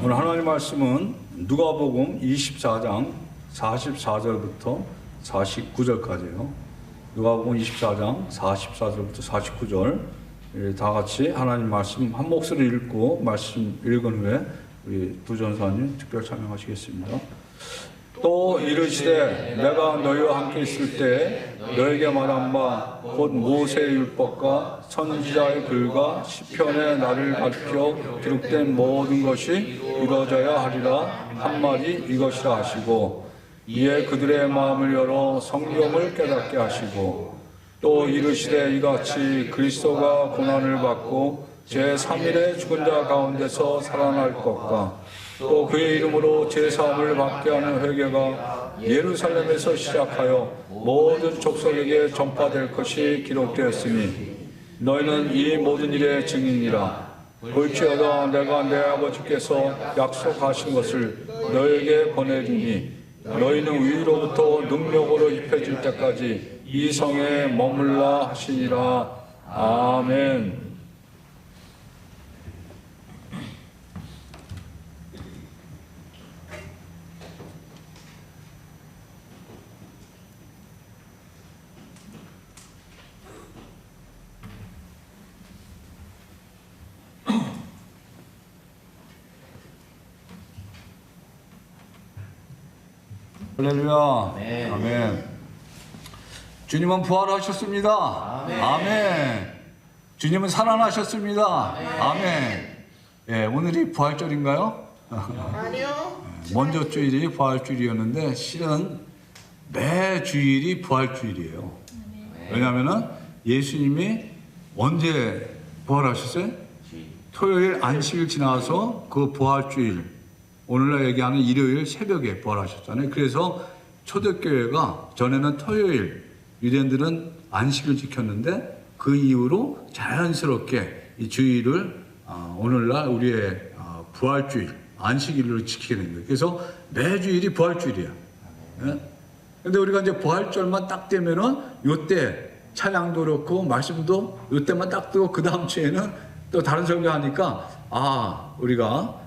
오늘 하나님 말씀은 누가복음 24장 44절부터 49절까지예요. 누가복음 24장 44절부터 49절 다 같이 하나님 말씀 한 목소리 읽고 말씀 읽은 후에 우리 두 전사님 특별 찬양하시겠습니다. 또 이르시되 내가 너희와 함께 있을 때 너에게 말한 바 곧 모세의 율법과 선지자의 글과 시편에 나를 가르쳐 기록된 모든 것이 이루어져야 하리라 한마디 이것이라 하시고 이에 그들의 마음을 열어 성경을 깨닫게 하시고 또 이르시되 이같이 그리스도가 고난을 받고 제3일에 죽은 자 가운데서 살아날 것과 또 그의 이름으로 제사함을 받게 하는 회개가 예루살렘에서 시작하여 모든 족속에게 전파될 것이 기록되었으니 너희는 이 모든 일의 증인이라. 볼지어다 내가 내 아버지께서 약속하신 것을 너에게 보내리니 너희는 위로부터 능력으로 입혀질 때까지 이 성에 머물라 하시니라. 아멘. 할렐루야. 네. 아멘. 주님은 부활하셨습니다. 아멘. 아멘. 주님은 살아나셨습니다. 아멘. 예, 오늘이 부활절인가요? 아니요. 먼저 주일이 부활주일이었는데 실은 매 주일이 부활주일이에요. 왜냐하면은 예수님이 언제 부활하셨어요? 토요일 안식일 지나서 그 부활주일 오늘날 얘기하는 일요일 새벽에 부활하셨잖아요. 그래서 초대교회가 전에는 토요일 유대인들은 안식을 지켰는데 그 이후로 자연스럽게 이 주일을 오늘날 우리의 부활주일 안식일로 지키게 된 거예요. 그래서 매주일이 부활주일이야. 근데 우리가 이제 부활절만 딱 되면은 요때 찬양도 그렇고 말씀도 요때만 딱 뜨고 그 다음 주에는 또 다른 설교하니까 우리가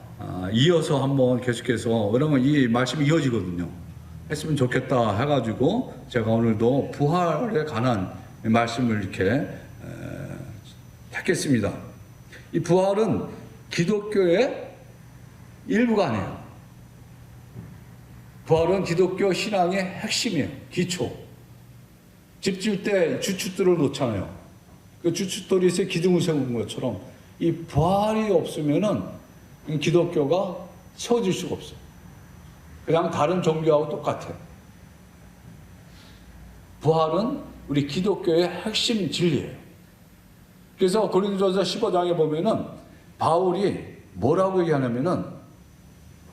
이어서 한번 계속해서 그러면 이 말씀이 이어지거든요. 했으면 좋겠다 해가지고 제가 오늘도 부활에 관한 말씀을 이렇게 택했습니다. 이 부활은 기독교의 일부가 아니에요. 부활은 기독교 신앙의 핵심이에요. 기초. 집 지을 때 주춧돌을 놓잖아요. 그 주춧돌이 있어야 기둥을 세우는 것처럼 이 부활이 없으면은 기독교가 세워질 수가 없어요. 그냥 다른 종교하고 똑같아요. 부활은 우리 기독교의 핵심 진리예요. 그래서 고린도전서 15장에 보면은 바울이 뭐라고 얘기하냐면은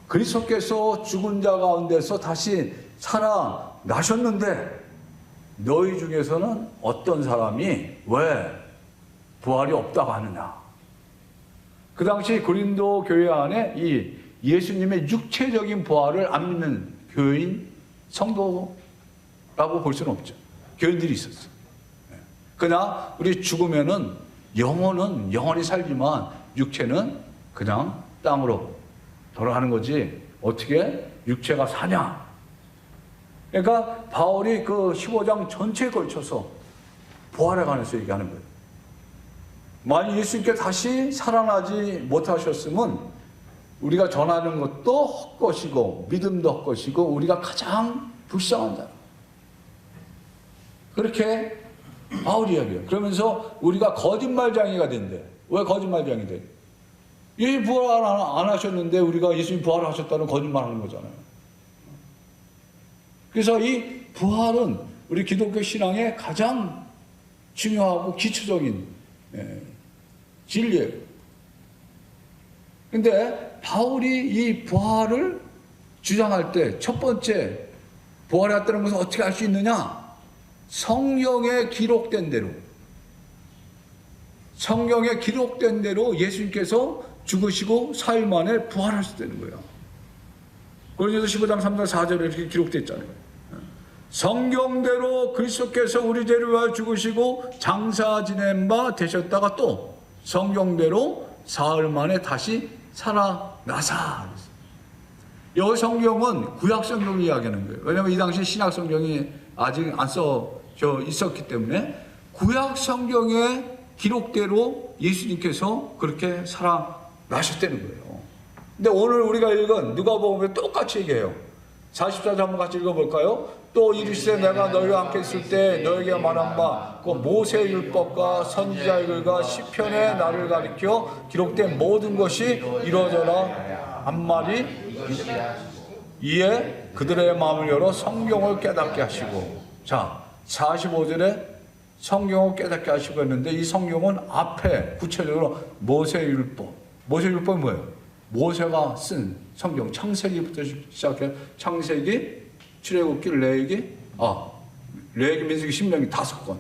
그리스도께서 죽은 자 가운데서 다시 살아나셨는데 너희 중에서는 어떤 사람이 왜 부활이 없다고 하느냐. 그 당시 고린도 교회 안에 이 예수님의 육체적인 부활을 안 믿는 교인, 성도라고 볼 수는 없죠. 교인들이 있었어요. 그냥 우리 죽으면은 영혼은 영원히 살지만 육체는 그냥 땅으로 돌아가는 거지 어떻게 육체가 사냐. 그러니까 바울이 그 15장 전체에 걸쳐서 부활에 관해서 얘기하는 거예요. 만약 예수님께 다시 살아나지 못하셨으면 우리가 전하는 것도 헛것이고 믿음도 헛것이고 우리가 가장 불쌍한 자. 그렇게 바울이 이야기해요. 그러면서 우리가 거짓말쟁이가 된대. 왜 거짓말쟁이 돼? 예, 부활 안 하셨는데 우리가 예수님 부활하셨다는 거짓말하는 거잖아요. 그래서 이 부활은 우리 기독교 신앙의 가장 중요하고 기초적인 진리예요. 근데 바울이 이 부활을 주장할 때 첫 번째 부활이 왔다는 것을 어떻게 알 수 있느냐? 성경에 기록된 대로 예수님께서 죽으시고 4일 만에 부활하셨다는 거예요. 고린도서 15장 3절 4절에 이렇게 기록됐잖아요. 성경대로 그리스도께서 우리 죄를 위하여 죽으시고 장사 지낸 바 되셨다가 또 성경대로 사흘 만에 다시 살아나사. 이 성경은 구약 성경을 이야기하는 거예요. 왜냐하면 이 당시 신약 성경이 아직 안 써져 있었기 때문에 구약 성경의 기록대로 예수님께서 그렇게 살아나셨다는 거예요. 근데 오늘 우리가 읽은 누가복음에 똑같이 얘기해요. 44절 한번 같이 읽어볼까요? 또 이르시되 내가 너희와 함께 있을 때 너에게 말한 바 그 모세의 율법과 선지자의 글과 시편의 나를 가리켜 기록된 모든 것이 이루어져라 한 말이 이에 그들의 마음을 열어 성경을 깨닫게 하시고, 자 45절에 성경을 깨닫게 하시고 했는데 이 성경은 앞에 구체적으로 모세의 율법, 모세의 율법이 뭐예요? 모세가 쓴 성경, 창세기부터 시작해 창세기, 출애굽기, 레위기, 민수기, 신명기 5권.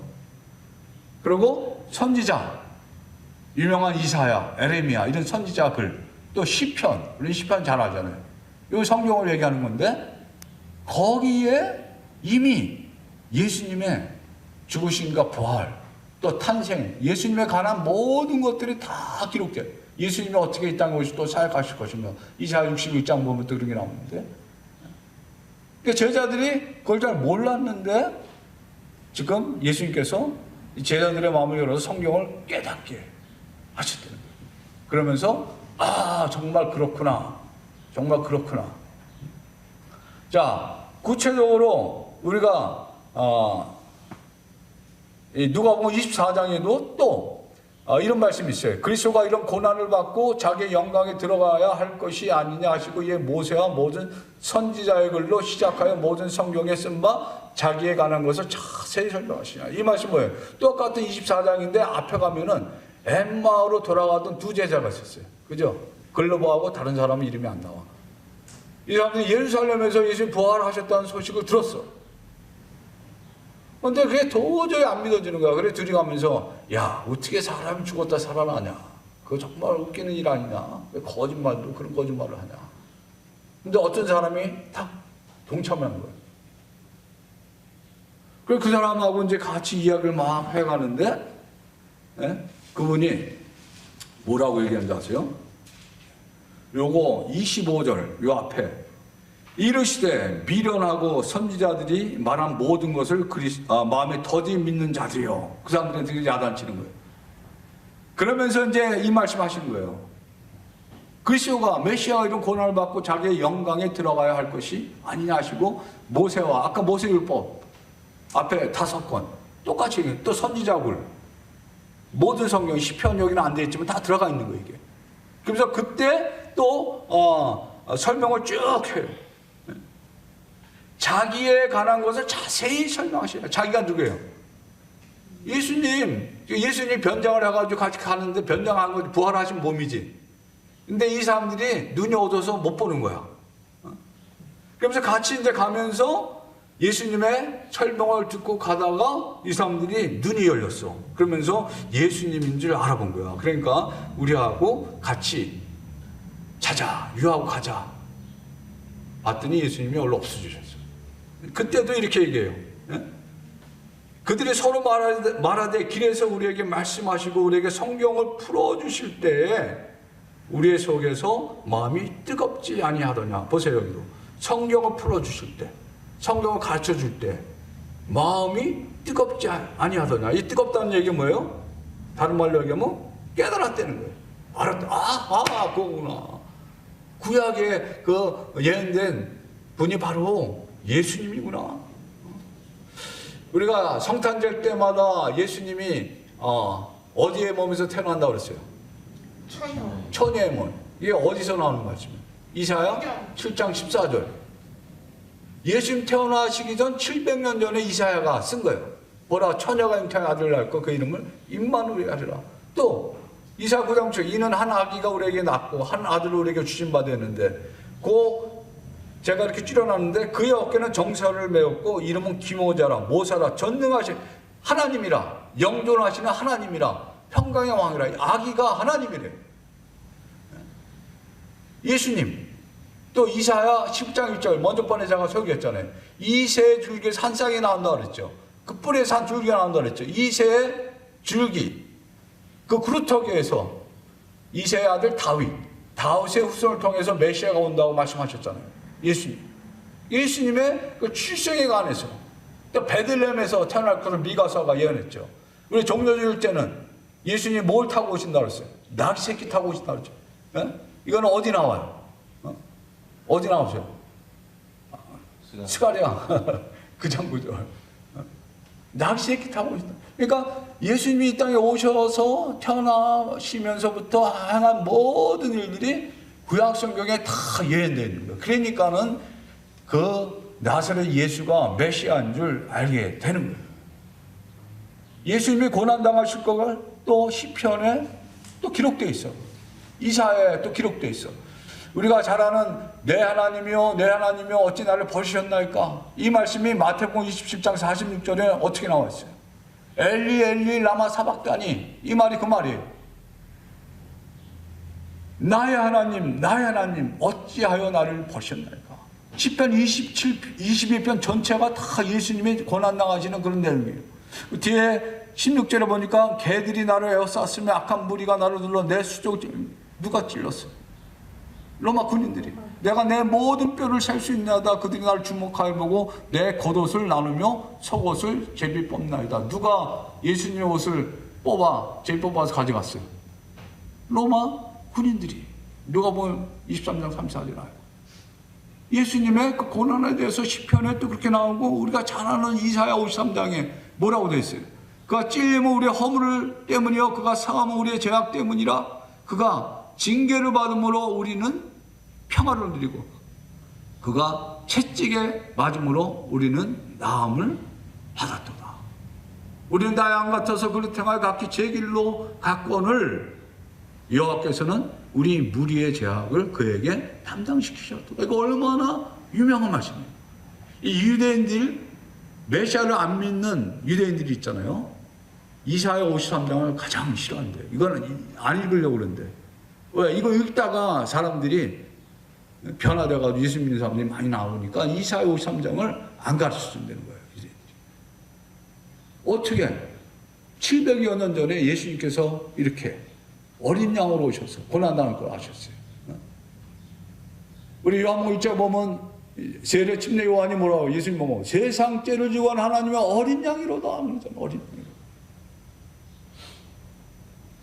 그리고 선지자, 유명한 이사야, 에레미야 이런 선지자 글, 또 시편, 우리 시편 잘 알잖아요. 이 성경을 얘기하는 건데 거기에 이미 예수님의 죽으심과 부활, 또 탄생, 예수님에 관한 모든 것들이 다 기록돼요. 예수님이 어떻게 이 땅에 오시고 또 사역하실 것인가. 이사야 66장 보면 또 그런 게 나오는데, 그러니까 제자들이 그걸 잘 몰랐는데 지금 예수님께서 제자들의 마음을 열어서 성경을 깨닫게 하셨다는 거예요. 그러면서 정말 그렇구나, 정말 그렇구나. 자, 구체적으로 우리가 누가복음 24장에도 또 이런 말씀이 있어요. 그리스도가 이런 고난을 받고 자기의 영광에 들어가야 할 것이 아니냐 하시고 이에 모세와 모든 선지자의 글로 시작하여 모든 성경에 쓴 바 자기에 관한 것을 자세히 설명하시냐. 이 말씀이 뭐예요? 똑같은 24장인데 앞에 가면은 엠마오로 돌아가던 두 제자가 있었어요. 그죠? 글로바하고 다른 사람은 이름이 안 나와. 이 사람들이 예루살렘에서 예수님 부활하셨다는 소식을 들었어. 근데 그게 도저히 안 믿어지는 거야. 그래 둘이 가면서 야, 어떻게 사람이 죽었다 살아나냐, 그거 정말 웃기는 일 아니냐, 왜 거짓말도 그런 거짓말을 하냐. 근데 어떤 사람이 딱 동참한 거야. 그래서 그 사람하고 이제 같이 이야기를 막 해가는데 그분이 뭐라고 얘기하는지 아세요? 요거 25절 요 앞에 이르시되 미련하고 선지자들이 말한 모든 것을 마음에 더디 믿는 자들이요. 그 사람들한테 야단치는 거예요. 그러면서 이제 이 말씀 하시는 거예요. 그리스도가 메시아가 이런 고난을 받고 자기의 영광에 들어가야 할 것이 아니냐 하시고 모세와 아까 모세율법 앞에 5권 똑같이 또 선지자글 모든 성경 시편 여기는 안 되어 있지만 다 들어가 있는 거예요 이게. 그래서 그때 또 설명을 쭉 해요. 자기에 관한 것을 자세히 설명하셔요. 자기가 누구예요? 예수님 변장을 해가지고 같이 가는데 변장한 건 부활하신 몸이지. 근데 이 사람들이 눈이 어두워서 못 보는 거야. 그러면서 같이 이제 가면서 예수님의 설명을 듣고 가다가 이 사람들이 눈이 열렸어. 그러면서 예수님인 줄 알아본 거야. 그러니까 우리하고 같이 자자, 유하고 가자. 봤더니 예수님이 얼른 없어지셨어. 그때도 이렇게 얘기해요. 그들이 서로 말하되 길에서 우리에게 말씀하시고 우리에게 성경을 풀어주실 때에 우리의 속에서 마음이 뜨겁지 아니하더냐. 보세요 여기도. 성경을 풀어주실 때, 성경을 가르쳐줄 때 마음이 뜨겁지 아니하더냐. 이 뜨겁다는 얘기가 뭐예요? 다른 말로 얘기하면 깨달았다는 거예요. 알았다. 그거구나. 구약에 그 예언된 분이 바로 예수님이구나. 우리가 성탄절 때마다 예수님이 어디에 몸에서 태어난다고 그랬어요? 처녀의 몸. 이게 어디서 나오는 말씀이에요? 이사야 7장 14절. 예수님 태어나시기 전 700년 전에 이사야가 쓴 거예요. 보라, 처녀가 잉태한 아들을 낳고 그 이름을 임마누엘 하리라. 또 이사야 9장 7절. 이는 한 아기가 우리에게 낳고 한 아들을 우리에게 주신 바 되는데 제가 이렇게 줄여놨는데 그의 어깨는 정사를 메었고 이름은 기모자라 모사라 전능하신 하나님이라 영존하시는 하나님이라 평강의 왕이라. 아기가 하나님이래요. 예수님. 또 이사야 10장 1절 먼저 번에 제가 소개했잖아요. 이새의 줄기에서 한 쌍이 나온다고 그랬죠. 그 뿌리에서 한 줄기가 나온다고 그랬죠. 이새의 줄기, 그 그루터기에서 이새의 아들 다윗의 후손을 통해서 메시아가 온다고 말씀하셨잖아요. 예수님의 그 출생에 관해서 또 베들레헴에서 태어날 것을 미가서가 예언했죠. 우리 종려주일 때는 예수님이 뭘 타고 오신다고 했어요? 낙새끼 타고 오신다고 했죠. 예? 이거는 어디 나와요? 어디 나오세요? 스가랴 그 장구죠. 낙새끼 타고 오신다. 그러니까 예수님이 이 땅에 오셔서 태어나시면서부터 행한 모든 일들이 구약 성경에 다 예언되어 있는 거예요. 그러니까는 그 나사렛 예수가 메시아인 줄 알게 되는 거예요. 예수님이 고난당하실 거가 또 시편에 또 기록되어 있어. 이사야에 또 기록되어 있어. 우리가 잘 아는 내 하나님이여 내 하나님이여 어찌 나를 버리셨나이까, 이 말씀이 마태복음 27장 46절에 어떻게 나와 있어요? 엘리 엘리 라마 사박다니, 이 말이 그 말이에요. 나의 하나님 어찌하여 나를 버리셨나이까. 시편 22편 전체가 다 예수님이 고난당하시는 그런 내용이에요. 그 뒤에 16절에 보니까 개들이 나를 에워쌌으며 악한 무리가 나를 눌러 내 수족을 누가 찔렀어? 로마 군인들이. 내가 내 모든 뼈를 셀 수 있나이다. 그들이 나를 주목하여 보고 내 겉옷을 나누며 속옷을 제비 뽑나이다. 누가 예수님의 옷을 제비 뽑아서 가져갔어요? 로마 군인들이. 누가복음 23장 34절에 나와요. 예수님의 그 고난에 대해서 시편에 또 그렇게 나오고, 우리가 잘 아는 이사야 53장에 뭐라고 되어 있어요? 그가 찔림은 우리의 허물 때문이요 그가 상함은 우리의 죄악 때문이라. 그가 징계를 받음으로 우리는 평화를 누리고 그가 채찍에 맞음으로 우리는 나음을 받았도다. 우리는 다 양 같아서 그릇 행하여 각기 제 길로 갔거늘 여호와께서는 우리 무리의 죄악을 그에게 담당시키셨도다. 이거 얼마나 유명한 말씀이에요. 이 유대인들, 메시아를 안 믿는 유대인들이 있잖아요. 이사야 53장을 가장 싫어한대요. 이거는 안 읽으려고 그러는데. 왜? 이거 읽다가 사람들이 변화돼가지고 예수 믿는 사람들이 많이 나오니까 이사야 53장을 안 가르쳐준다는 거예요. 어떻게 700여 년 전에 예수님께서 이렇게 어린 양으로 오셔서 고난당할 걸 아셨어요. 우리 요한복음 1장 보면 세례 침례 요한이 뭐라고 예수님 보면 세상 죄를 지고 하나님의 어린 양이로다 하는 거잖아요. 어린 양.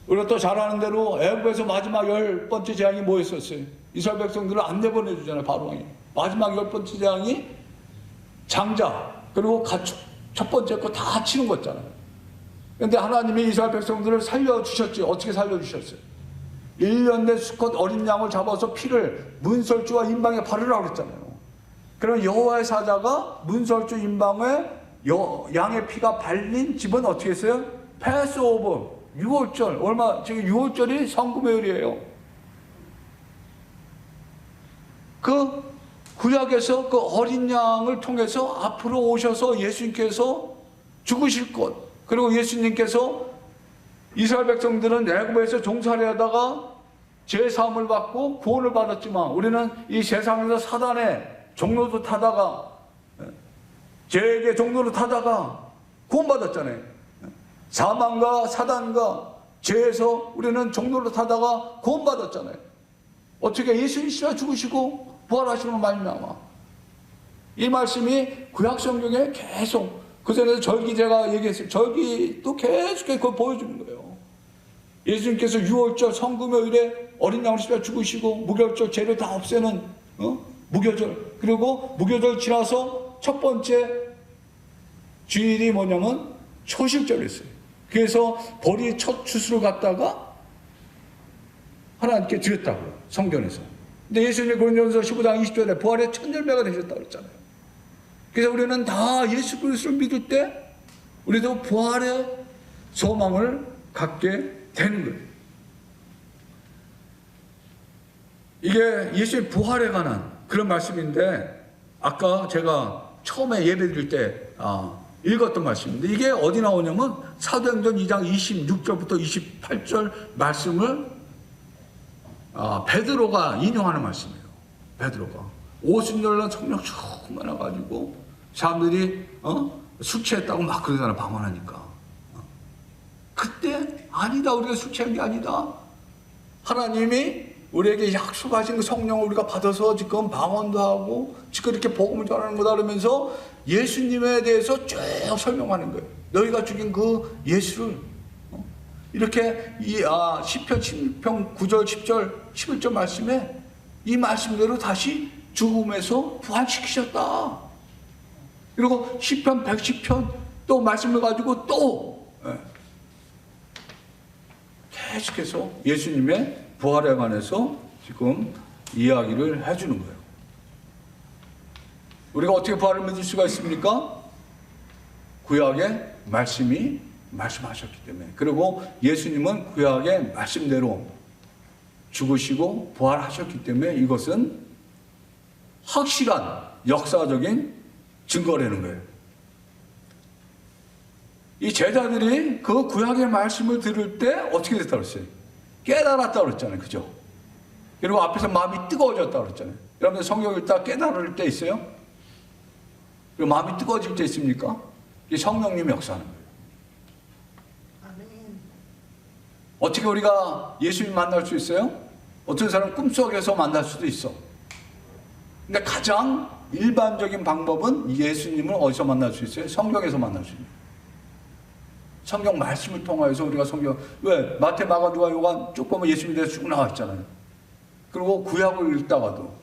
우리가 또 잘 아는 대로 애국에서 마지막 10번째 재앙이 뭐였었어요? 이스라엘 백성들을 안 내보내주잖아요. 바로왕이. 마지막 10번째 재앙이 장자 그리고 가축 첫 번째 거 다 치는 거잖아요. 그런데 하나님이 이스라엘 백성들을 살려주셨지. 어떻게 살려주셨어요? 1년 내 수컷 어린 양을 잡아서 피를 문설주와 임방에 바르라고 그랬잖아요. 그럼 여호와의 사자가 문설주 임방에 양의 피가 발린 집은 어떻게 했어요? 패스오버 6월절, 지금 6월절이 성금요일이에요. 그 구약에서 그 어린 양을 통해서 앞으로 오셔서 예수님께서 죽으실 것, 그리고 예수님께서 이스라엘 백성들은 애굽에서 종살이 하다가 죄 사함을 받고 구원을 받았지만 우리는 이 세상에서 사단의 종로도 타다가 죄의 종로를 타다가 구원받았잖아요. 사망과 사단과 죄에서 우리는 종로를 타다가 구원받았잖아요. 어떻게 예수님이 죽으시고 부활하시는 말미암아. 이 말씀이 구약 성경에 계속, 그 전에 절기 제가 얘기했어요. 절기도 계속 그걸 보여주는 거예요. 예수님께서 6월절 성금요일에 어린 양을 십자 죽으시고 무교절 죄를 다 없애는 무교절, 그리고 무교절 지나서 첫 번째 주일이 뭐냐면 초실절이었어요. 그래서 벌이 첫 추수를 갖다가 하나님께 드렸다고요, 성경에서. 근데 예수님이 고린도전서 15장 20절에 부활의 첫 열매가 되셨다고 그랬잖아요. 그래서 우리는 다 예수 그리스도를 믿을 때 우리도 부활의 소망을 갖게 되는 거예요. 이게 예수의 부활에 관한 그런 말씀인데, 아까 제가 처음에 예배 드릴 때 읽었던 말씀인데, 이게 어디 나오냐면 사도행전 2장 26절부터 28절 말씀을 베드로가 인용하는 말씀이에요. 베드로가 오순절날 성령 충만해가지고 사람들이 술 취했다고 막 그러잖아, 방언하니까. 그때 아니다, 우리가 술 취한 게 아니다, 하나님이 우리에게 약속하신 그 성령을 우리가 받아서 지금 방언도 하고 지금 이렇게 복음을 전하는 거다 그러면서 예수님에 대해서 쭉 설명하는 거예요. 너희가 죽인 그 예수를 이렇게 시편 16편 9절 10절 11절 말씀에 이 말씀대로 다시 죽음에서 부활시키셨다. 그리고 시편 110편 또 말씀을 가지고 또 계속해서 예수님의 부활에 관해서 지금 이야기를 해주는 거예요. 우리가 어떻게 부활을 믿을 수가 있습니까? 구약의 말씀이 말씀하셨기 때문에. 그리고 예수님은 구약의 말씀대로 죽으시고 부활하셨기 때문에 이것은 확실한 역사적인 증거라는 거예요. 이 제자들이 그 구약의 말씀을 들을 때 어떻게 됐다고 그랬어요? 깨달았다고 그랬잖아요. 그죠? 그리고 앞에서 마음이 뜨거워졌다고 그랬잖아요. 여러분들 성경 읽다 깨달을 때 있어요? 그리고 마음이 뜨거워질 때 있습니까? 이게 성령님이 역사하는 거예요. 어떻게 우리가 예수님 만날 수 있어요? 어떤 사람은 꿈속에서 만날 수도 있어. 근데 가장 일반적인 방법은 예수님을 어디서 만날 수 있어요? 성경에서 만날 수 있어요. 성경 말씀을 통하여서 우리가 왜? 마태, 마가, 누가, 요한 쭉 보면 예수님에 대해서 쭉 나와 있잖아요. 그리고 구약을 읽다가도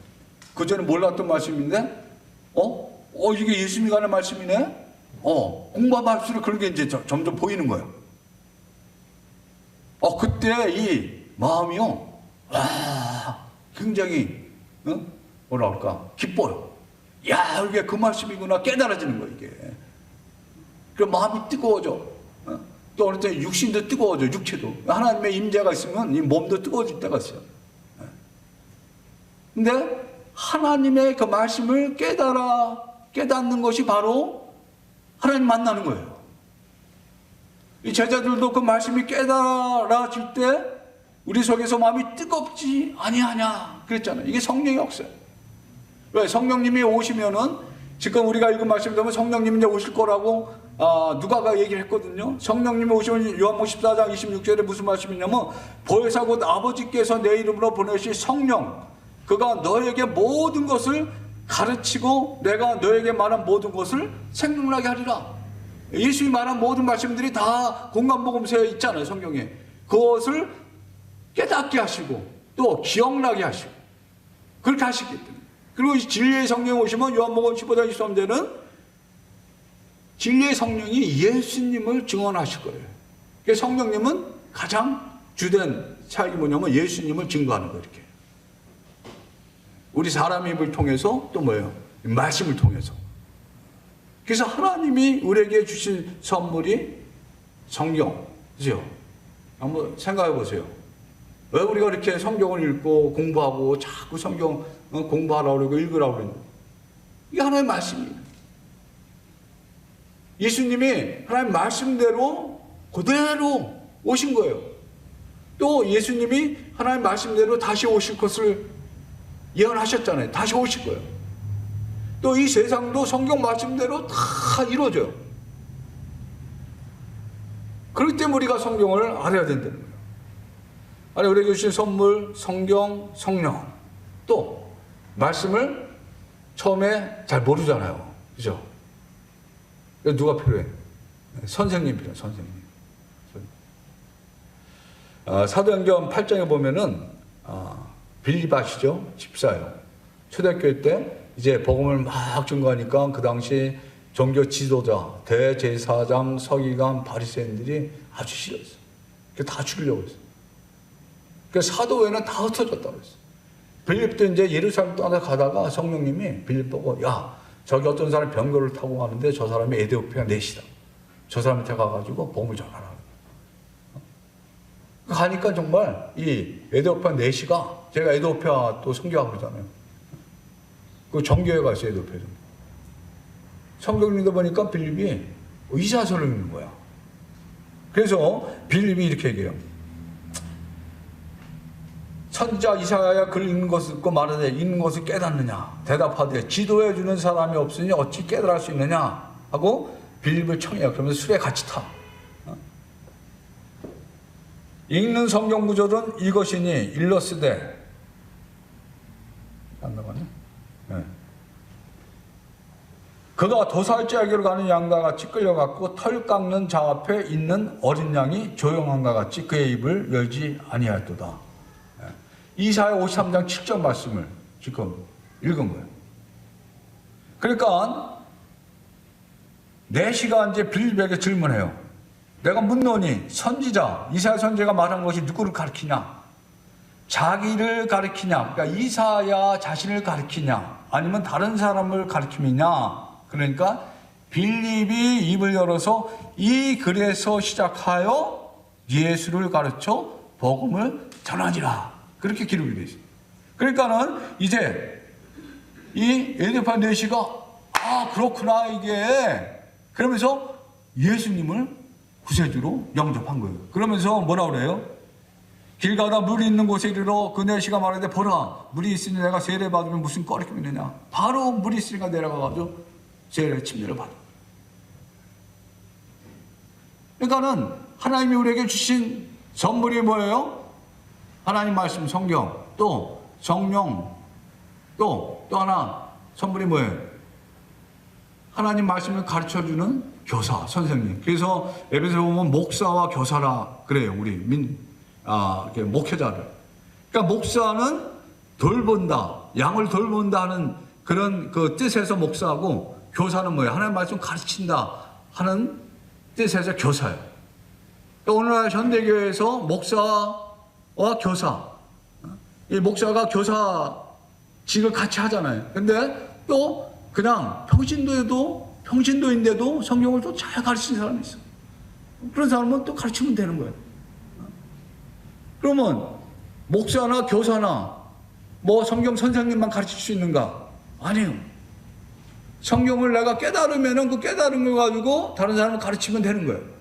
그 전에 몰랐던 말씀인데 이게 예수님이 가는 말씀이네? 공부할수록 그런 게 이제 점점 보이는 거예요. 그때 이 마음이요, 굉장히, 뭐라 그럴까, 기뻐요. 야, 이게 그 말씀이구나, 깨달아지는 거예요, 이게. 그리고 마음이 뜨거워져. 또 어느 때 육신도 뜨거워져, 육체도. 하나님의 임재가 있으면 이 몸도 뜨거워질 때가 있어요. 근데 하나님의 그 말씀을 깨닫는 것이 바로 하나님 만나는 거예요. 이 제자들도 그 말씀이 깨달아질 때 우리 속에서 마음이 뜨겁지 아니하냐 그랬잖아요. 이게 성령의 역사예요. 왜? 성령님이 오시면은 지금 우리가 읽은 말씀을 보면 성령님이 이제 오실 거라고 누가가 얘기를 했거든요. 성령님이 오시면 요한복음 14장 26절에 무슨 말씀이냐면 보혜사 곧 아버지께서 내 이름으로 보내실 성령 그가 너에게 모든 것을 가르치고 내가 너에게 말한 모든 것을 생각나게 하리라. 예수님이 말한 모든 말씀들이 다 공간복음서에 있잖아요. 성경에. 그것을 깨닫게 하시고 또 기억나게 하시고 그렇게 하시기 때문에. 그리고 진리의 성령이 오시면 요한복음 15장 23절은 진리의 성령이 예수님을 증언하실 거예요. 그래서 성령님은 가장 주된 사역이 뭐냐면 예수님을 증거하는 거예요. 이렇게. 우리 사람의 입을 통해서 또 뭐예요? 말씀을 통해서. 그래서 하나님이 우리에게 주신 선물이 성경. 그죠? 한번 생각해 보세요. 왜 우리가 이렇게 성경을 읽고 공부하고 자꾸 성경 공부하라고 그러고 읽으라고 그러는지. 이게 하나님의 말씀이에요. 예수님이 하나님 말씀대로 그대로 오신 거예요. 또 예수님이 하나님 말씀대로 다시 오실 것을 예언하셨잖아요. 다시 오실 거예요. 또 이 세상도 성경 말씀대로 다 이루어져요. 그렇기 때문에 우리가 성경을 알아야 된다는 거예요. 아니, 우리에게 주신 선물, 성경, 성령. 또 말씀을 처음에 잘 모르잖아요. 그죠? 누가 필요해? 선생님 필요해. 선생님. 사도행전 8장에 보면은 빌립 아시죠? 집사예요. 초대교회 때 이제 복음을 막 증거하니까 그 당시 종교 지도자, 대제사장, 서기관, 바리새인들이 아주 싫어했어요. 다 죽이려고 했어요. 그래서 사도회는 다 흩어졌다고 했어요. 빌립도 이제 예루살렘 떠나가다가 성령님이 빌립 보고, 야, 저기 어떤 사람이 병거를 타고 가는데 저 사람이 에디오피아 넷이다. 저 사람한테 가가지고 복음을 전하라. 가니까 정말 이 에디오피아 넷이가, 제가 에디오피아 또 선교하고 그러잖아요. 그 정교회가 있어요, 에디오피아에. 성경 읽다 보니까 빌립이 이사서를 읽는 거야. 그래서 빌립이 이렇게 얘기해요. 선지자 이사야가 글 읽는 것을 듣고 말하되 읽는 것을 깨닫느냐? 대답하되 지도해 주는 사람이 없으니 어찌 깨달을 수 있느냐? 하고 빌립을 청해요. 그러면서 술에 같이 타. 읽는 성경 구절은 이것이니 일러스되 나갔네. 네. 그가 도살자에게로 가는 양과 같이 끌려갔고 털 깎는 자 앞에 있는 어린 양이 조용한과 같이 그의 입을 열지 아니하였도다. 네. 이사야 53장 7절 말씀을 지금 읽은 거예요. 그러니까 내시가 이제 빌립에게 질문해요. 내가 묻노니 선지자 이사야 선지자가 말한 것이 누구를 가리키냐? 자기를 가리키냐? 그러니까 이사야 자신을 가리키냐? 아니면 다른 사람을 가리킴이냐? 그러니까 빌립이 입을 열어서 이 글에서 시작하여 예수를 가르쳐 복음을 전하니라. 그렇게 기록이 되어 있어요. 그러니까는 이제 이 에디파 내시가 아 그렇구나 이게 그러면서 예수님을 구세주로 영접한 거예요. 그러면서 뭐라 그래요? 길 가다 물이 있는 곳에 이르러 그 내시가 말하되 보라 물이 있으니 내가 세례 받으면 무슨 꺼리낌이 있느냐. 바로 물이 있으니까 내려가가지고 세례 침례를 받아. 그러니까는 하나님이 우리에게 주신 선물이 뭐예요? 하나님 말씀 성경 또 성령 또 하나 선물이 뭐예요? 하나님 말씀을 가르쳐주는 교사, 선생님. 그래서 에베소서 보면 목사와 교사라 그래요. 우리 목회자를. 그러니까 목사는 돌본다, 양을 돌본다 하는 그런 그 뜻에서 목사하고 교사는 뭐예요? 하나님 말씀 가르친다 하는 뜻에서 교사예요. 그러니까 오늘날 현대교회에서 목사와 교사, 이 목사가 교사직을 같이 하잖아요. 근데 또 그냥 평신도인데도 성경을 또 잘 가르치는 사람이 있어. 그런 사람은 또 가르치면 되는 거예요. 그러면 목사나 교사나 뭐 성경 선생님만 가르칠 수 있는가? 아니에요. 성경을 내가 깨달으면은 그 깨달은 걸 가지고 다른 사람을 가르치면 되는 거예요.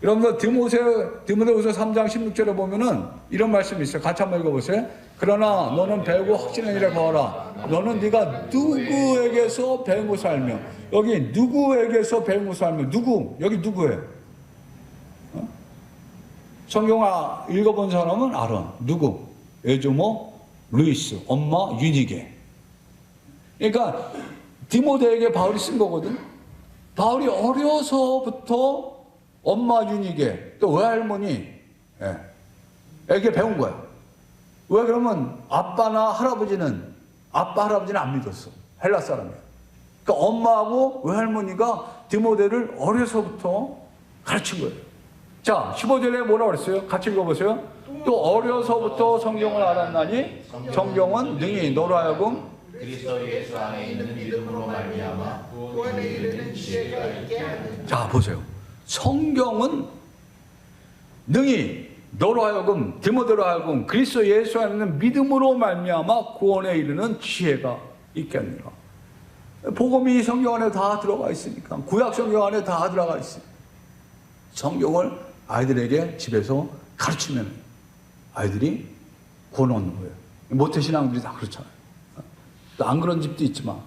여러분들 디모데후서 3장 16절에 보면은 이런 말씀이 있어요. 같이 한번 읽어보세요. 그러나 너는 배우고 확신한 일에 거하라. 너는 네가 누구에게서 배우고 살며. 여기 누구에게서 배우고 살며. 누구? 여기 누구예요? 성경 읽어본 사람은 알아. 누구? 에즈모, 루이스, 엄마, 유니게. 그러니까 디모데에게 바울이 쓴 거거든. 바울이 어려서부터 엄마 유니게 또 외할머니에게 배운 거야. 왜 그러면 아빠 할아버지는 안 믿었어. 헬라 사람이야. 그러니까 엄마하고 외할머니가 디모데를 어려서부터 가르친 거예요. 자, 15절에 뭐라고 그랬어요? 같이 읽어보세요. 또 어려서부터 성경을 알았나니 성경은 능히 너로 하여금 그리스도 예수 안에 있는 믿음으로 말미암아 구원에 이르는 지혜가 있게 하는. 자, 보세요. 성경은 능히 너로 하여금 디모데로 하여금 그리스도 예수 안에 있는 믿음으로 말미암아 구원에 이르는 지혜가 있게 하느니라. 복음이 성경 안에 다 들어가 있으니까 구약 성경 안에 다 들어가 있으니까 성경을 아이들에게 집에서 가르치면 아이들이 구원 얻는 거예요. 모태신앙들이 다 그렇잖아요. 또 안 그런 집도 있지만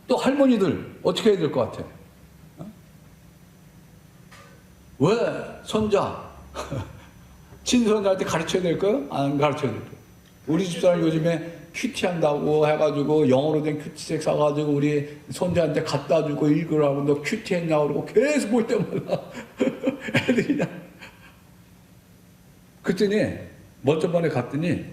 또 할머니들 어떻게 해야 될 것 같아요? 왜 손자 친손자한테 가르쳐야 될까요? 안 가르쳐야 될까요? 우리 집사람 요즘에 큐티 한다고 해가지고 영어로 된 큐티책 사가지고 우리 손자한테 갖다 주고 읽으라고 너 큐티 했냐고 그러고 계속 볼 때마다 애들이 그랬더니 먼저번에 갔더니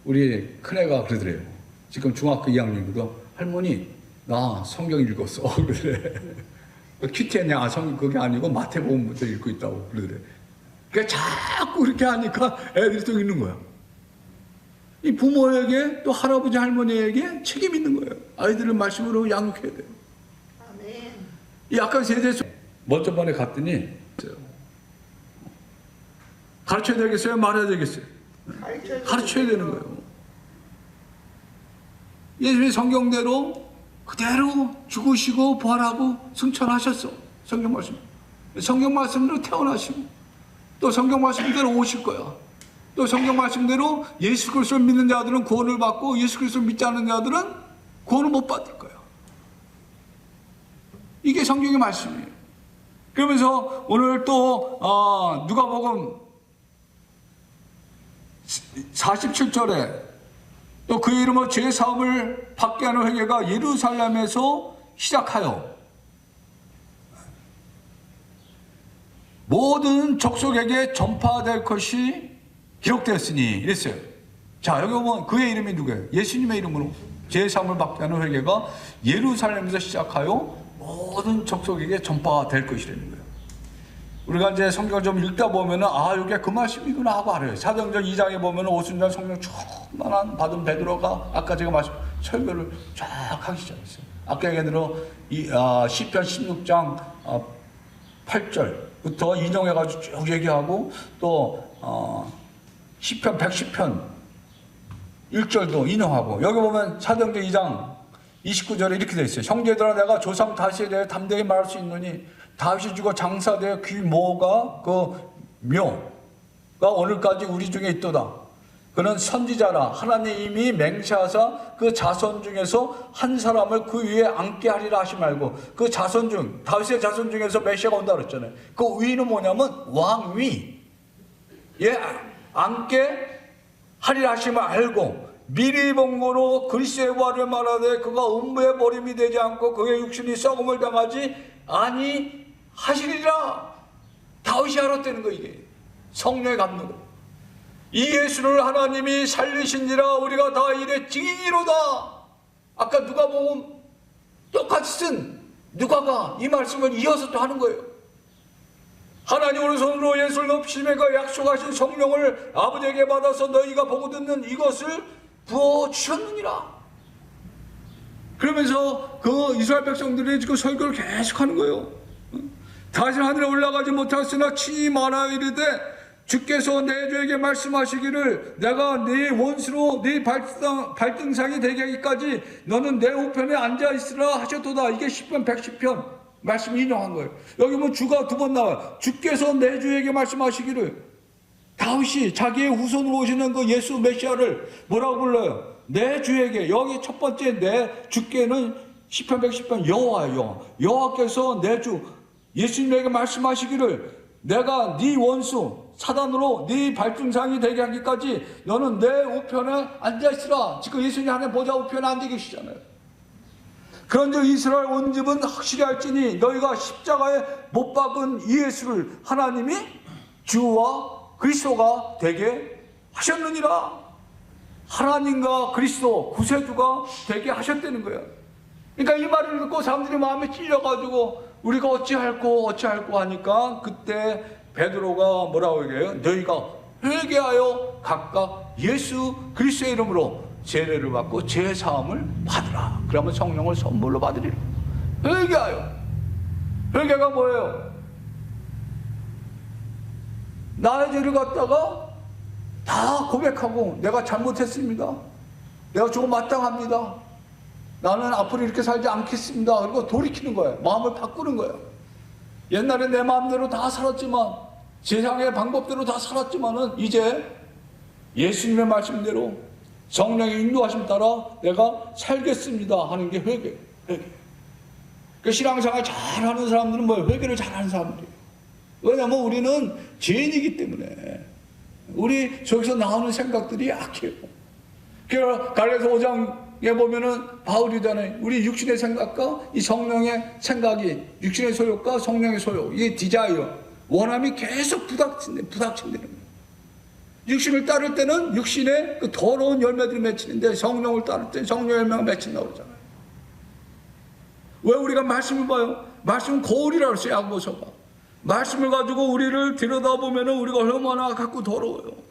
우리 큰애가 그러더래요. 지금 중학교 2학년이거든. 할머니 나 성경 읽었어. 그래. 큐티 했냐? 성경 그게 아니고 마태복음부터 읽고 있다고 그러더래. 그러니까 자꾸 그렇게 하니까 애들이 또 읽는 거야. 이 부모에게 또 할아버지 할머니에게 책임 있는 거예요. 아이들을 말씀으로 양육해야 돼요. 아멘. 이 약간 세대 먼저번에 갔더니 가르쳐야 되겠어요? 말해야 되겠어요? 가르쳐야 되는 거예요. 예수님이 성경대로 그대로 죽으시고 부활하고 승천하셨어. 성경 말씀. 성경 말씀대로 태어나시고 또 성경 말씀대로 오실 거야. 또 성경 말씀대로 예수 그리스도를 믿는 자들은 구원을 받고 예수 그리스도를 믿지 않는 자들은 구원을 못 받을 거야. 이게 성경의 말씀이에요. 그러면서 오늘 또 누가복음 47절에 또 그의 이름으로 죄 사함을 받게 하는 회개가 예루살렘에서 시작하여 모든 족속에게 전파될 것이 기록되었으니 이랬어요. 자, 여기 보면 그의 이름이 누구예요? 예수님의 이름으로 죄 사함을 받게 하는 회개가 예루살렘에서 시작하여 모든 족속에게 전파될 것이라는 거예요. 우리가 이제 성경을 좀 읽다 보면은 이게 그 말씀이구나 하고 알아요. 사도행전 2장에 보면은 오순절 성령 충만한 받은 베드로가 아까 제가 말씀 설교를 쫙 하기 시작했어요. 아까 얘기한 시편 16장 8절부터 인용해가지고 쭉 얘기하고 또 시편 110편 1절도 인용하고 여기 보면 사도행전 2장 29절에 이렇게 되어 있어요. 형제들아 내가 조상 다윗에 대해 담대히 말할 수 있느니 다윗이 죽어 장사되어 귀모가 그 묘가 오늘까지 우리 중에 있도다. 그는 선지자라 하나님이 맹세하사 그 자손 중에서 한 사람을 그 위에 앉게 하리라 하시 말고 그 자손 중 다윗의 자손 중에서 메시아가 온다 그랬잖아요. 그 위는 뭐냐면 왕위에 앉게 하리라 하심을 알고 미리 본 거로 그리스도의 부활을 말하되 그가 음부의 버림이 되지 않고 그의 육신이 썩음을 당하지 아니하시리라. 다윗이 알았다는 거. 이게 성령의 감동으로 이 예수를 하나님이 살리신지라 우리가 다 이래 증인이로다. 아까 누가복음 똑같이 쓴 누가가 이 말씀을 이어서 또 하는 거예요. 하나님 오른손으로 예수를 높이시며 그 약속하신 성령을 아버지에게 받아서 너희가 보고 듣는 이것을 부어주셨느니라. 그러면서 그 이스라엘 백성들이 지금 설교를 계속하는 거예요. 다시 하늘에 올라가지 못하였으나 친히 말하여 이르되 주께서 내 주에게 말씀하시기를 내가 네 원수로 네 발등상이 되게 하기까지 너는 내 우편에 앉아있으라 하셨도다. 이게 시편 110편 말씀 인용한 거예요. 여기 보면 주가 두 번 나와요. 주께서 내 주에게 말씀하시기를. 다윗이 자기의 후손으로 오시는 그 예수 메시아를 뭐라고 불러요? 내 주에게. 여기 첫 번째 내 주께는 시편 110편 여호와예요. 여호와께서 내 주 예수님에게 말씀하시기를 내가 네 원수 사단으로 네 발등상이 되게 하기까지 너는 내 우편에 앉아있으라. 지금 예수님 하나님 보좌 우편에 앉아 계시잖아요. 그런즉 이스라엘 온 집은 확실히 할지니 너희가 십자가에 못 박은 이 예수를 하나님이 주와 그리스도가 되게 하셨느니라. 하나님과 그리스도 구세주가 되게 하셨다는 거예요. 그러니까 이 말을 듣고 사람들이 마음에 찔려가지고 우리가 어찌할꼬 하니까 그때 베드로가 뭐라고 얘기해요? 너희가 회개하여 각각 예수 그리스도의 이름으로 세례를 받고 죄 사함을 받으라. 그러면 성령을 선물로 받으리라. 회개하여. 회개가 뭐예요? 나의 죄를 갖다가 다 고백하고 내가 잘못했습니다. 내가 조금 마땅합니다. 나는 앞으로 이렇게 살지 않겠습니다. 그리고 돌이키는 거예요. 마음을 바꾸는 거예요. 옛날에 내 마음대로 다 살았지만 세상의 방법대로 다 살았지만은 이제 예수님의 말씀대로 성령의 인도하심 따라 내가 살겠습니다 하는 게 회개. 그 신앙생활 잘하는 사람들은 뭐예요? 회개를 잘하는 사람들이에요. 왜냐하면 우리는 죄인이기 때문에 우리 저기서 나오는 생각들이 약해요. 그래서 갈라디아서 5장에 보면은 바울이잖아요. 우리 육신의 생각과 이 성령의 생각이 육신의 소욕과 성령의 소욕, 이 디자이어, 원함이 계속 부닥친다는 거예요. 육신을 따를 때는 육신의 그 더러운 열매들이 맺히는데 성령을 따를 때는 성령의 열매가 맺힌다고 그러잖아요. 왜 우리가 말씀을 봐요? 말씀은 거울이라고 했어요. 야고보서가. 말씀을 가지고 우리를 들여다보면은 우리가 얼마나 갖고 더러워요.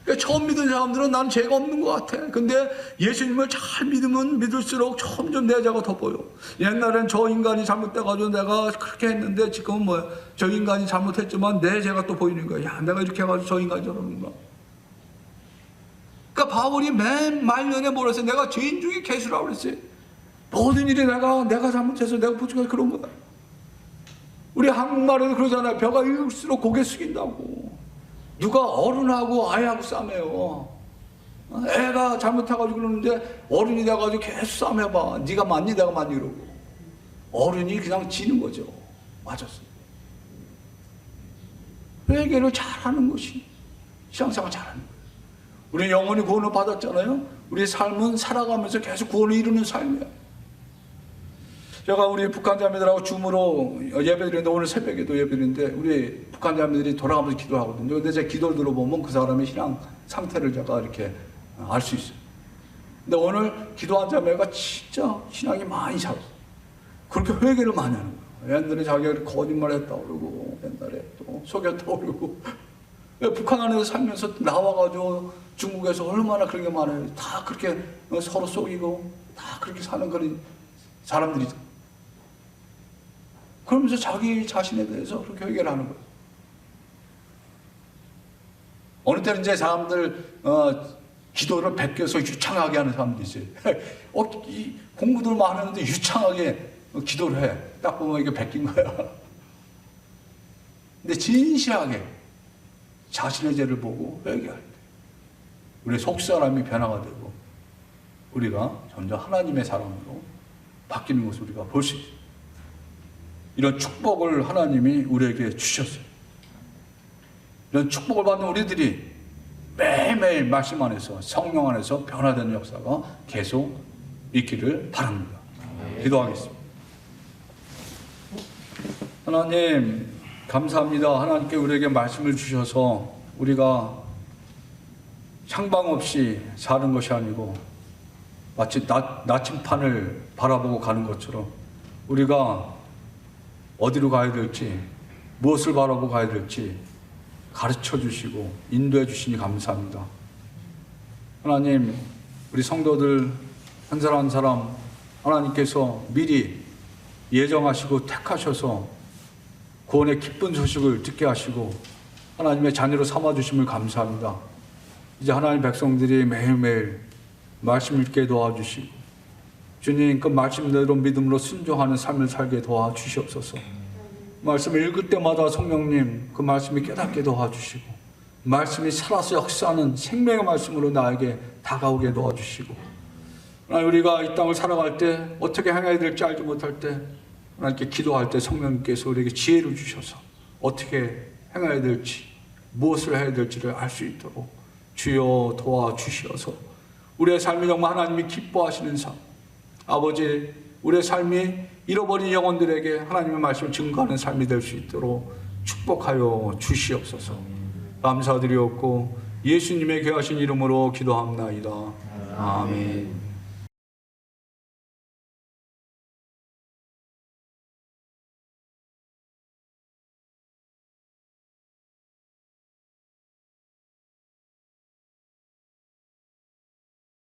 그러니까 처음 믿은 사람들은 난 죄가 없는 것 같아. 근데 예수님을 잘 믿으면 믿을수록 점점 내 죄가 더 보여. 옛날엔 저 인간이 잘못돼가지고 내가 그렇게 했는데 지금은 뭐야? 저 인간이 잘못했지만 내 죄가 또 보이는 거야. 야, 내가 이렇게 해가지고 저 인간이 저러는구나. 그러니까 바울이 맨 말년에 뭐라 했어요? 내가 죄인 중에 개수라고 그랬어요. 모든 일이 내가 잘못해서 내가 부족해서 그런 거야. 우리 한국말에도 그러잖아요. 벼가 익을수록 고개 숙인다고. 누가 어른하고 아이하고 싸매요. 애가 잘못해가지고 그러는데 어른이 돼가지고 계속 싸매봐. 네가 맞니 내가 맞니 이러고. 어른이 그냥 지는 거죠. 맞았어요. 회개를 잘하는 것이 신앙생활 잘하는 거예요. 우리 영혼이 구원을 받았잖아요. 우리 삶은 살아가면서 계속 구원을 이루는 삶이야. 제가 우리 북한 자매들하고 줌으로 예배드리는데, 오늘 새벽에도 예배드리는데 우리 북한 자매들이 돌아가면서 기도하거든요. 근데 제 기도를 들어보면 그 사람의 신앙 상태를 제가 이렇게 알 수 있어요. 근데 오늘 기도한 자매가 진짜 신앙이 많이 자랐어. 그렇게 회개를 많이 하는 거예요. 옛날에 자기가 거짓말했다고 그러고, 옛날에 또 속였다고 그러고. 북한 안에서 살면서 나와가지고 중국에서 얼마나 그런 게 많아요. 다 그렇게 서로 속이고 다 그렇게 사는 그런 사람들이죠. 그러면서 자기 자신에 대해서 그렇게 회개를 하는 거예요. 어느 때는 이제 사람들 기도를 베껴서 유창하게 하는 사람도 있어요. 이 공부들 많았는데 유창하게 기도를 해. 딱 보면 이게 베낀 거야. 근데 진실하게 자신의 죄를 보고 회개할 때 우리 속사람이 변화가 되고 우리가 점점 하나님의 사람으로 바뀌는 것을 우리가 볼 수 있어요. 이런 축복을 하나님이 우리에게 주셨어요. 이런 축복을 받는 우리들이 매일매일 말씀 안에서, 성령 안에서 변화되는 역사가 계속 있기를 바랍니다. 기도하겠습니다. 하나님 감사합니다. 하나님께 우리에게 말씀을 주셔서 우리가 향방 없이 사는 것이 아니고 마치 나침판을 바라보고 가는 것처럼 우리가 어디로 가야 될지, 무엇을 바라보고 가야 될지 가르쳐 주시고 인도해 주시니 감사합니다. 하나님, 우리 성도들 한 사람 한 사람 하나님께서 미리 예정하시고 택하셔서 구원의 기쁜 소식을 듣게 하시고 하나님의 자녀로 삼아주심을 감사합니다. 이제 하나님 백성들이 매일매일 말씀 읽게 도와주시고 주님 그 말씀대로 믿음으로 순종하는 삶을 살게 도와주시옵소서. 말씀을 읽을 때마다 성령님 그 말씀이 깨닫게 도와주시고 말씀이 살아서 역사하는 생명의 말씀으로 나에게 다가오게 도와주시고 우리가 이 땅을 살아갈 때 어떻게 행해야 될지 알지 못할 때 하나님께 기도할 때 성령님께서 우리에게 지혜를 주셔서 어떻게 행해야 될지 무엇을 해야 될지를 알 수 있도록 주여 도와주시어서 우리의 삶이 정말 하나님이 기뻐하시는 삶, 아버지 우리의 삶이 잃어버린 영혼들에게 하나님의 말씀을 증거하는 삶이 될 수 있도록 축복하여 주시옵소서. 감사드리옵고 예수님의 귀하신 이름으로 기도합나이다. 아멘.